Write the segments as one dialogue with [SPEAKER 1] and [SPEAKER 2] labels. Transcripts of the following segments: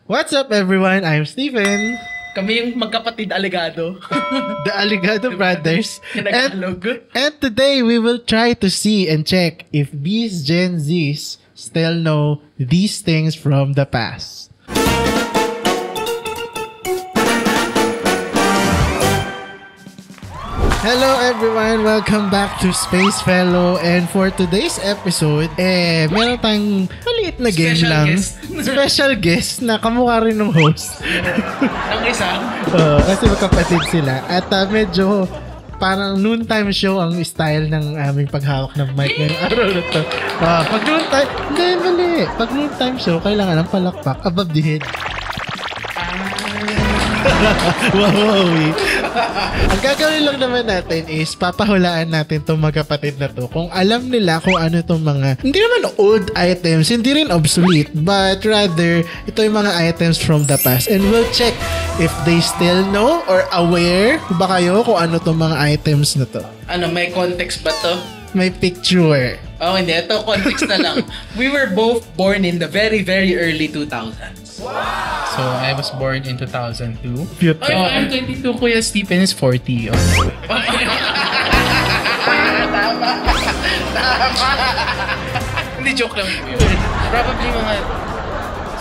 [SPEAKER 1] What's up everyone? I'm Steven.
[SPEAKER 2] Kami yung magkapatid Aligado.
[SPEAKER 1] The Aligado Brothers.
[SPEAKER 2] Nag-alog.
[SPEAKER 1] And today we will try to see and check if these Gen Zs still know these things from the past. Hello everyone! Welcome back to Space Fellow, and for today's episode, meron tayong maliit na game
[SPEAKER 2] Special
[SPEAKER 1] lang.
[SPEAKER 2] guest.
[SPEAKER 1] Special guest na kamukha rin ng host.
[SPEAKER 2] Ang isa.
[SPEAKER 1] Kasi magkapatid sila. At medyo parang noontime show ang style ng aming paghawak ng mic ngayong araw na to. Pag noontime, hindi, mali. Pag noontime show, kailangan ng palakpak above the head. Wow. Ang gagawin lang naman natin is papahulaan natin itong magkapatid na to kung alam nila kung ano itong mga hindi naman old items, hindi rin obsolete, but rather ito yung mga items from the past, and we'll check if they still know or aware ba kayo kung ano itong mga items na to.
[SPEAKER 2] Ano, may context ba to?
[SPEAKER 1] May picture.
[SPEAKER 2] Oh, hindi. Ito, context na lang. We were both born in the very, very early 2000s.
[SPEAKER 3] So, I was born in 2002.
[SPEAKER 1] Cute.
[SPEAKER 3] Oh, I'm 22, Kuya Stephen is 40. Okay.
[SPEAKER 2] Tama. Hindi, joke lang yun. Probably mga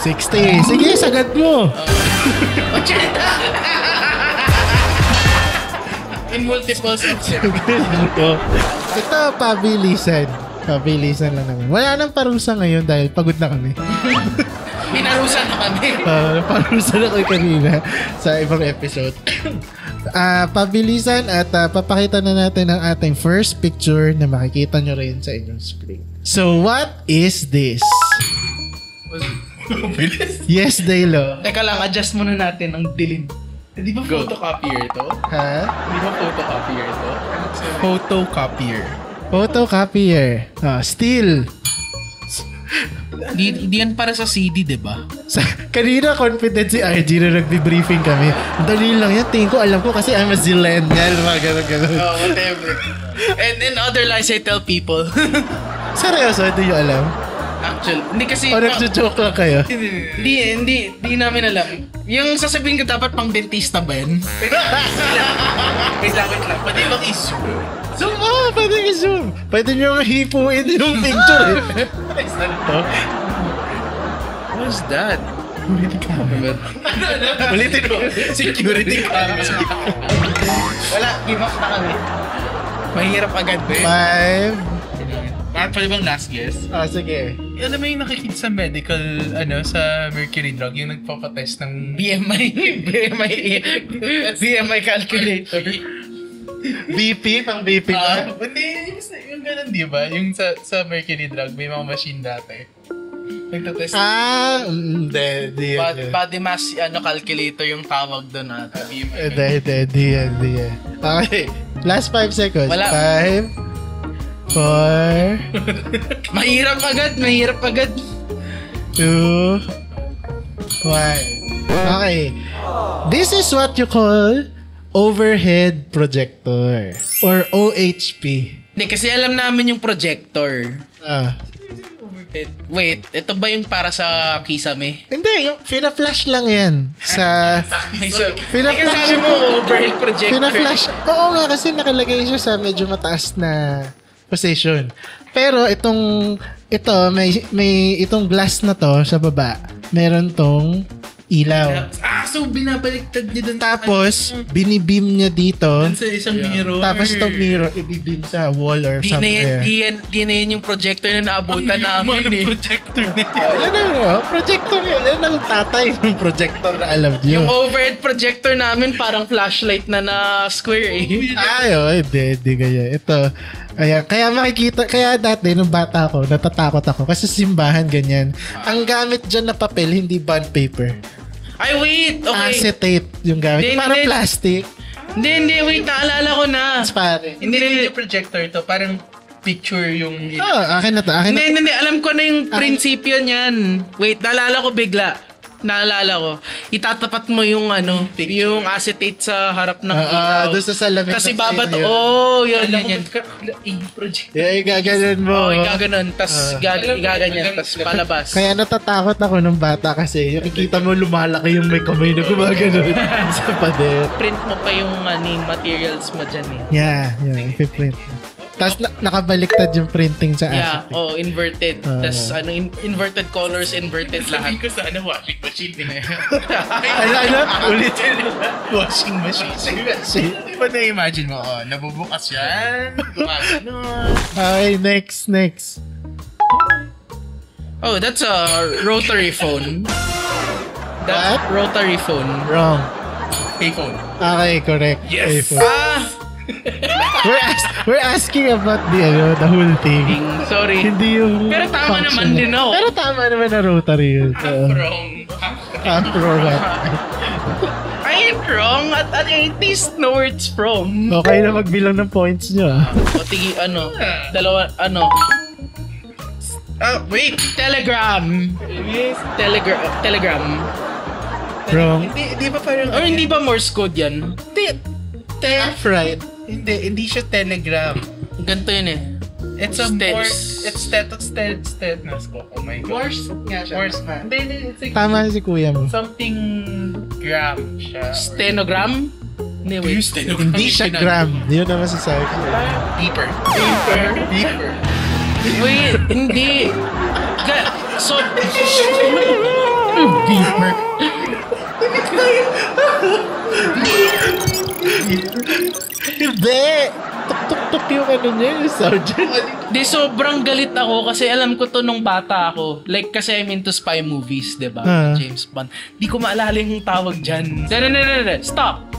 [SPEAKER 1] 60. Sige, sagad mo.
[SPEAKER 2] 80. In multiples of
[SPEAKER 1] Ito, pabilisan. Pabilisan lang naman. Wala nang parusa ngayon dahil pagod na kami.
[SPEAKER 2] Pinarusan na kami.
[SPEAKER 1] Parusa na kayo kanina sa ibang episode. Pabilisan at papakita na natin ang ating first picture na makikita nyo rin sa inyong screen. So, what is this? Yes, Daylo.
[SPEAKER 2] Teka lang, adjust muna natin ang dilim.
[SPEAKER 3] Di ba photocopier to?
[SPEAKER 1] Ha?
[SPEAKER 3] Di ba photocopier to? Photocopier.
[SPEAKER 1] Photocopier. Still.
[SPEAKER 3] Di yan para sa CD, di ba?
[SPEAKER 1] Kanina confident si RG na nagbe-briefing kami. Dali lang yan. Tingin ko, alam ko kasi I'm a zillennial. Mga ganun.
[SPEAKER 2] Oh, whatever. And in other lies, I tell people.
[SPEAKER 1] Seryoso, hindi nyo alam?
[SPEAKER 2] Actually, hindi kasi...
[SPEAKER 1] O nagjo-joke lang kayo?
[SPEAKER 2] Hindi namin alam. Yung sasabihin ko dapat pang dentista ba yan? Wait lang. Pwede bang i-zoom?
[SPEAKER 1] Zoom! Pwede i-zoom. Pwede nyo hipuin yung picture eh.
[SPEAKER 3] What's that? Security camera.
[SPEAKER 1] Ulitin ko.
[SPEAKER 3] Security camera.
[SPEAKER 2] Wala, give up na kami. Mahirap agad ba
[SPEAKER 1] 5.
[SPEAKER 3] Pwede bang last guess?
[SPEAKER 1] Sige.
[SPEAKER 3] Alam mo yung nakikita sa medical, sa mercury drug, yung nagpapatest ng
[SPEAKER 2] BMI calculator.
[SPEAKER 1] BP, pang BP ka?
[SPEAKER 3] Hindi, yung ganun, di ba? Yung sa mercury drug, may mga machine dati. Nagtatest.
[SPEAKER 1] Hindi.
[SPEAKER 2] Body mass calculator yung tawag doon ata.
[SPEAKER 1] Hindi. Okay. Last 5 seconds.
[SPEAKER 2] Wala.
[SPEAKER 1] 5, 4,
[SPEAKER 2] Mahirap agad.
[SPEAKER 1] 2, 1. Okay. This is what you call overhead projector or OHP.
[SPEAKER 2] Hindi, kasi alam namin yung projector. Wait, ito ba yung para sa kisame?
[SPEAKER 1] Hindi, yung fina-flash lang yan.
[SPEAKER 2] Fina-flash sabi mo, overhead projector.
[SPEAKER 1] Fina-flash. Oo nga, kasi nakalagay siya sa medyo mataas na position. Pero ito may itong glass na to sa baba. Meron tong ilaw.
[SPEAKER 3] So binabaliktad niya dun.
[SPEAKER 1] Tapos binibeam niya dito.
[SPEAKER 3] Sa isang mirror.
[SPEAKER 1] Tapos itong mirror ibibeam sa wall or somewhere.
[SPEAKER 2] Di na yun yung projector na naabutan namin eh.
[SPEAKER 3] Projector na
[SPEAKER 1] Projector yun. Yan ang tatay ng projector na alam niyo.
[SPEAKER 2] Yung overhead projector namin parang flashlight na square eh.
[SPEAKER 1] Hindi kaya. Ito. Kaya makikita, kaya dati nung bata ako, natatakot ako kasi simbahan ganyan. Ang gamit dyan na papel, hindi bond paper.
[SPEAKER 2] Ay, wait! Okay.
[SPEAKER 1] Acetate yung gamit.
[SPEAKER 2] Hindi,
[SPEAKER 1] Parang
[SPEAKER 2] hindi.
[SPEAKER 1] plastic.
[SPEAKER 2] Hindi, wait, naalala ko na.
[SPEAKER 1] Pare.
[SPEAKER 3] Hindi yung projector to. Parang picture yung...
[SPEAKER 1] Akin na to.
[SPEAKER 2] Hindi, alam ko na yung prinsipyo niyan. Wait, naalala ko bigla. naalala ko, itatapat mo yung yung acetate sa harap ng ilaw.
[SPEAKER 1] Doon sa salamin.
[SPEAKER 2] Kasi
[SPEAKER 1] ng
[SPEAKER 2] babato.
[SPEAKER 1] side yun.
[SPEAKER 2] Yun.
[SPEAKER 3] project.
[SPEAKER 1] Gaganon mo.
[SPEAKER 2] Igaganon. Tapos igaganyan. Tapos palabas.
[SPEAKER 1] Kaya natatakot ako nung bata kasi yung kikita mo lumalaki yung may kamay na gumaganon sa pader.
[SPEAKER 2] Print mo pa yung materials mo dyan eh.
[SPEAKER 1] Yeah, ipiprint. Tapos nakabaliktad yung printing sa
[SPEAKER 2] Yeah,
[SPEAKER 1] acetate.
[SPEAKER 2] inverted. Tapos inverted colors, inverted
[SPEAKER 3] Sabi
[SPEAKER 2] lahat.
[SPEAKER 3] ko sana washing machine eh.
[SPEAKER 1] Ulitin.
[SPEAKER 3] Washing machine. Di ba na-imagine mo, nabubukas yan, gumagano.
[SPEAKER 1] Okay, next.
[SPEAKER 2] Oh, that's a rotary phone.
[SPEAKER 1] What?
[SPEAKER 2] Rotary phone.
[SPEAKER 1] Wrong.
[SPEAKER 3] Payphone.
[SPEAKER 1] Okay, correct.
[SPEAKER 3] Yes.
[SPEAKER 1] iPhone. We're asking about the whole thing.
[SPEAKER 2] Sorry.
[SPEAKER 1] Hindi yung
[SPEAKER 2] Pero tama
[SPEAKER 1] function
[SPEAKER 2] naman
[SPEAKER 1] niya.
[SPEAKER 2] din ako.
[SPEAKER 1] Pero tama naman na rotary yun.
[SPEAKER 3] Wrong.
[SPEAKER 1] Afro what?
[SPEAKER 2] I ain't wrong. At least know where it's from.
[SPEAKER 1] Okay na magbilang ng points nyo ah.
[SPEAKER 2] O tigi, dalawa,
[SPEAKER 3] Wait.
[SPEAKER 2] Telegram. Telegram.
[SPEAKER 1] Wrong.
[SPEAKER 3] Hindi ba parang...
[SPEAKER 2] Or hindi ba Morse code yan?
[SPEAKER 1] Half right.
[SPEAKER 3] Hindi siya telegram.
[SPEAKER 2] Ganito yun eh.
[SPEAKER 3] It's a
[SPEAKER 2] Stet-
[SPEAKER 3] Morse. It's stethoscope. Oh my God.
[SPEAKER 2] Morse nga siya.
[SPEAKER 3] Morse. Hindi, it's like
[SPEAKER 1] Tama si kuya mo.
[SPEAKER 3] something gram siya.
[SPEAKER 2] Stenogram? Hindi, wait.
[SPEAKER 1] Hindi siya gram. Yun naman si Sark.
[SPEAKER 3] Deeper.
[SPEAKER 2] Wait, hindi. So,
[SPEAKER 3] Deeper.
[SPEAKER 1] Hindi! Tuk-tuk-tuk yung niya, yung sergeant.
[SPEAKER 2] di sobrang galit ako kasi alam ko to nung bata ako. Like, kasi I'm into spy movies, di ba? James Bond. Di ko maalala yung tawag dyan. Stop!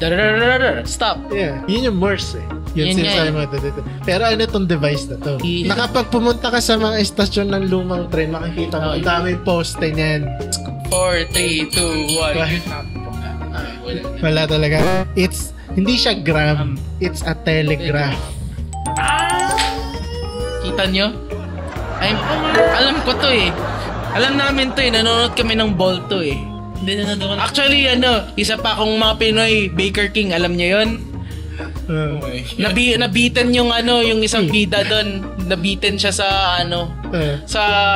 [SPEAKER 2] Stop!
[SPEAKER 1] Yeah. Yun yung Morse eh. Yun
[SPEAKER 2] Yun
[SPEAKER 1] sinasabi
[SPEAKER 2] nga
[SPEAKER 1] mo. Pero ano tong device na to? Nakapag pumunta ka sa mga estasyon ng lumang tren, makikita mo, ang daming poste niyan.
[SPEAKER 2] 4, 3, 2, 1.
[SPEAKER 1] Wala talaga. Hindi siya gram. It's a telegraph.
[SPEAKER 2] Kita nyo? Alam ko to eh. Alam namin to eh. Nanonood kami ng ball to eh. Actually, isa pa akong mga Pinoy, Baker King, alam niyo yun? Nabitan yung yung isang bida doon. Nabitan siya sa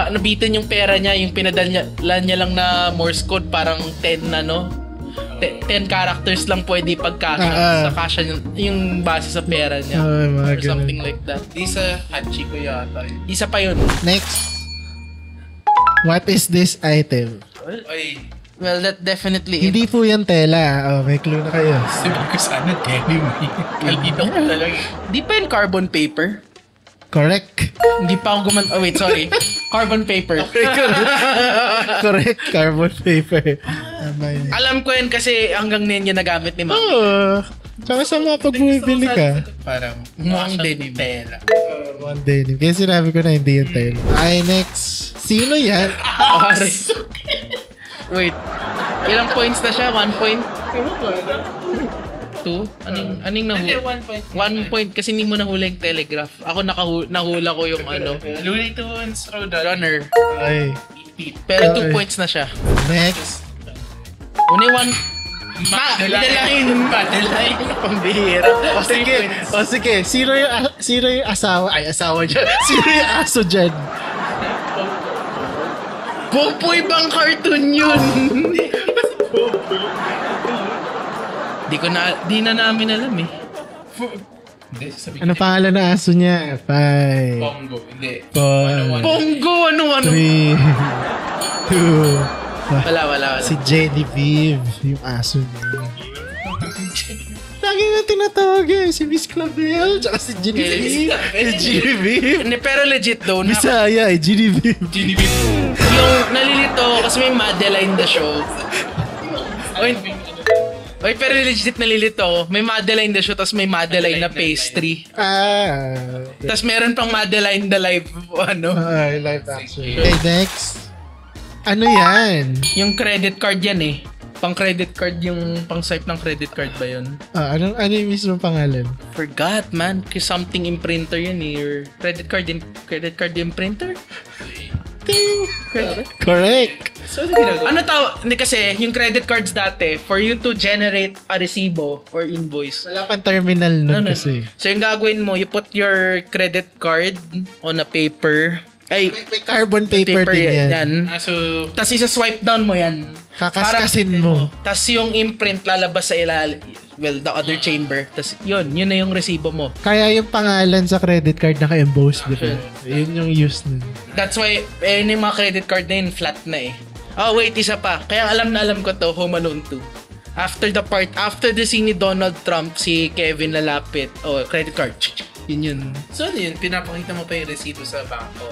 [SPEAKER 2] nabitan yung pera niya, yung pinadala niya lang na Morse code, parang 10 10 characters lang pwede pagkasya sa kasya yung base sa pera niya.
[SPEAKER 1] Mga
[SPEAKER 2] Or something like that.
[SPEAKER 3] Di sa Hachiko yata.
[SPEAKER 2] Isa pa yun.
[SPEAKER 1] Next. What is this item?
[SPEAKER 3] Ay,
[SPEAKER 2] Well, that definitely
[SPEAKER 1] Hindi po yan tela. May clue na kayo.
[SPEAKER 3] sabi ko sana anyway. Kalito ko talaga.
[SPEAKER 2] Di pa yun carbon paper?
[SPEAKER 1] Correct.
[SPEAKER 2] Hindi pa ako Oh, wait, sorry. Carbon paper.
[SPEAKER 1] Correct. Carbon paper.
[SPEAKER 2] Alam ko yun kasi hanggang ngayon yung nagamit ni Ma'am.
[SPEAKER 1] Oo. Tsaka sa mga pag bumibili ka.
[SPEAKER 3] Parang
[SPEAKER 2] Mukhang
[SPEAKER 3] siyang
[SPEAKER 2] denim.
[SPEAKER 3] tela.
[SPEAKER 1] One day. Kaya sinabi ko na hindi yung tela. Okay, next. Sino yan?
[SPEAKER 2] Pare. Wait. Ilang points na siya? 1 point? 2? Anong nahula?
[SPEAKER 3] Hindi, 1 point.
[SPEAKER 2] 1 point kasi hindi mo nahula yung telegraph. Ako nahula ko yung
[SPEAKER 3] Looney Tunes
[SPEAKER 2] runner.
[SPEAKER 1] Okay.
[SPEAKER 2] Pero 2
[SPEAKER 1] Okay.
[SPEAKER 2] points na siya.
[SPEAKER 1] Next.
[SPEAKER 2] Uni 1. Madeline. Pambihira.
[SPEAKER 1] O sige. Sino yung asawa? Ay, asawa dyan. Sino yung aso dyan?
[SPEAKER 2] Popoy bang cartoon yun? Di na namin alam eh.
[SPEAKER 3] Hindi, sabi
[SPEAKER 1] Ano pangalan na aso niya? 5,
[SPEAKER 3] Pongo. Hindi.
[SPEAKER 1] 4,
[SPEAKER 2] Pongo! Ano?
[SPEAKER 1] 3, 2,
[SPEAKER 2] Wala.
[SPEAKER 1] Si Genevieve, yung aso niya. Lagi nga tinatawag eh. Si Miss Clavel, tsaka si Genevieve. Si Genevieve.
[SPEAKER 2] Pero legit though,
[SPEAKER 1] Bisaya eh, Genevieve.
[SPEAKER 2] yung nalilito kasi may Madeline the show. Oy, pero legit nalilito ako. May Madeline the show, tapos may Madeline na pastry. Tapos meron pang Madeline the live,
[SPEAKER 1] Live action. Okay, next. Ano yan?
[SPEAKER 2] Yung credit card yan eh. Pang credit card yung pang swipe ng credit card ba yun?
[SPEAKER 1] Ano yung mismo pangalan?
[SPEAKER 2] Forgot man, kasi something imprinter yun eh. Or credit card imprinter?
[SPEAKER 1] Correct.
[SPEAKER 3] So, ano ginagawa?
[SPEAKER 2] Ano hindi kasi, yung credit cards dati, for you to generate a resibo or invoice.
[SPEAKER 1] Wala pang terminal nun kasi.
[SPEAKER 2] So yung gagawin mo, you put your credit card on a paper. Ay,
[SPEAKER 1] May carbon paper din yan.
[SPEAKER 3] So,
[SPEAKER 2] tapos isa-swipe down mo yan.
[SPEAKER 1] Kakaskasin mo.
[SPEAKER 2] Tapos yung imprint lalabas sa ilalim. Well, the other chamber. Tapos yun na yung resibo mo.
[SPEAKER 1] Kaya yung pangalan sa credit card naka-emboss, di ba? Yun yung use nun.
[SPEAKER 2] That's why, yung mga credit card na yun, flat na eh. Oh, wait, isa pa. Kaya alam na alam ko to, Home Alone 2. After the scene ni Donald Trump, si Kevin lalapit. Oh, credit card. Yun.
[SPEAKER 3] so ano yun? Pinapakita mo pa yung resibo sa bangko.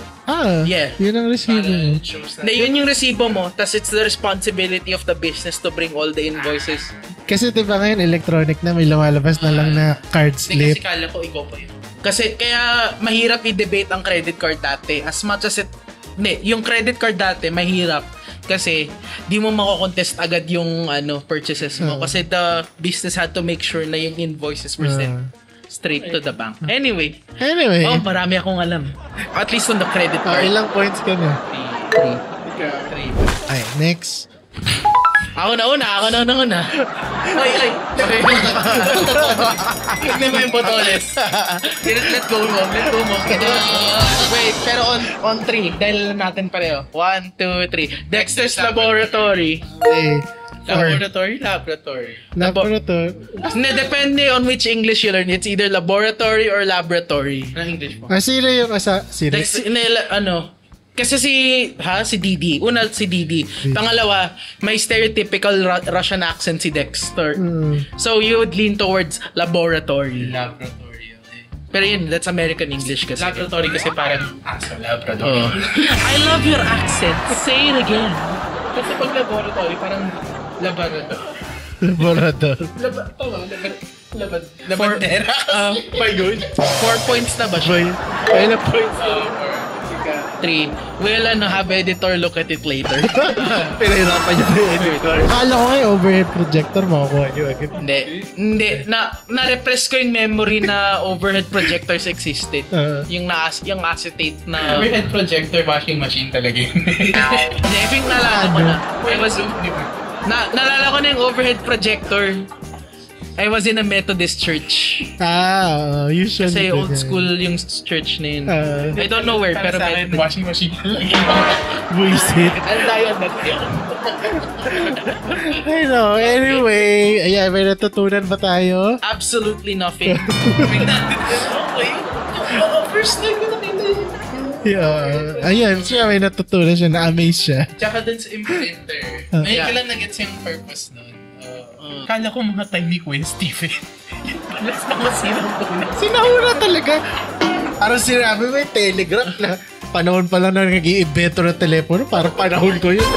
[SPEAKER 2] Yeah.
[SPEAKER 1] Yun ang resibo
[SPEAKER 3] Para
[SPEAKER 1] mo.
[SPEAKER 3] it shows na.
[SPEAKER 2] Hindi, yun yung resibo mo. Tapos it's the responsibility of the business to bring all the invoices.
[SPEAKER 1] Kasi diba ngayon, electronic na, may lumalabas na lang na card
[SPEAKER 3] Hindi
[SPEAKER 1] slip.
[SPEAKER 3] kasi kala ko ikaw pa yun.
[SPEAKER 2] Kasi kaya mahirap i-debate ang credit card dati. As much as yung credit card dati mahirap kasi di mo mako-contest agad yung purchases mo kasi the business had to make sure na yung invoices were sent straight to the bank. Anyway, marami akong alam. At least on the credit card.
[SPEAKER 1] Ilang points ka na?
[SPEAKER 2] 3.
[SPEAKER 1] Ay, next.
[SPEAKER 2] Ako na una. Ay. Tignan mo yung botones. Let go mo. Wait, pero on 3. Dahil natin pareho. 1, 2, 3. Dexter's Laboratory.
[SPEAKER 1] Okay.
[SPEAKER 2] Laboratory. Hindi, depende on which English you learn. It's either laboratory or laboratory.
[SPEAKER 3] Anong English mo?
[SPEAKER 1] Sino yung series?
[SPEAKER 2] Kasi si Didi. Una, si Didi. Pangalawa, may stereotypical Russian accent si Dexter. So, you would lean towards laboratory.
[SPEAKER 3] Laboratory, okay.
[SPEAKER 2] Pero yun, that's American English kasi.
[SPEAKER 3] Laboratory kasi parang aso, laboratory.
[SPEAKER 2] I love your accent. Say it again.
[SPEAKER 3] Kasi pag laboratory, parang laboratory. Labandera. My God.
[SPEAKER 2] 4 points na ba siya?
[SPEAKER 1] Ilang points?
[SPEAKER 2] 3. We'll have editor look at it later.
[SPEAKER 1] Pinahirapan niya yung editor. Akala ko nga overhead projector, makukuha niyo agad.
[SPEAKER 2] Hindi. Na-repress ko yung memory na overhead projectors existed. Yung acetate na...
[SPEAKER 3] Overhead projector washing machine talaga yun.
[SPEAKER 2] Hindi, I think naalala ko na. Naalala ko na yung overhead projector. I was in a Methodist church.
[SPEAKER 1] Usually.
[SPEAKER 2] Kasi old school yung church na yun. I don't know where, pero
[SPEAKER 3] sa akin, washing machine.
[SPEAKER 1] Buisit.
[SPEAKER 2] Ano tayo na?
[SPEAKER 1] I know. Anyway, ayan, may natutunan ba tayo?
[SPEAKER 2] Absolutely nothing.
[SPEAKER 3] First time ko nakita yun.
[SPEAKER 1] Yeah. Ayan, siya may natutunan siya, na-amaze siya.
[SPEAKER 3] Tsaka dun sa imprinter. Ngayon ko lang nag-gets yung purpose nun. Kala ko mga time ni Kuya Stephen. Alas na masinang
[SPEAKER 1] Sinahura talaga. Parang sinabi may telegraph na panahon pa lang na nag-i-invento ng telepono. Parang panahon ko yun.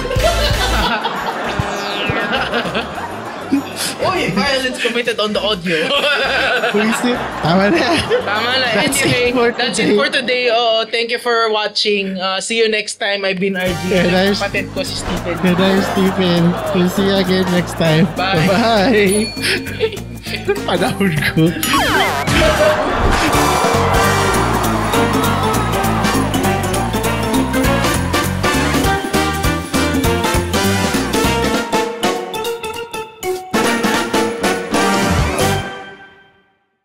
[SPEAKER 2] Oy, violence committed on the audio.
[SPEAKER 1] Buisit. Tama na.
[SPEAKER 2] Anyway, that's it for today. Thank you for watching. See you next time. I've been RG. Kapatid ko si Stephen.
[SPEAKER 1] Good night, Stephen. We'll see you again next time.
[SPEAKER 2] Bye.
[SPEAKER 1] Bye. Panahon ko.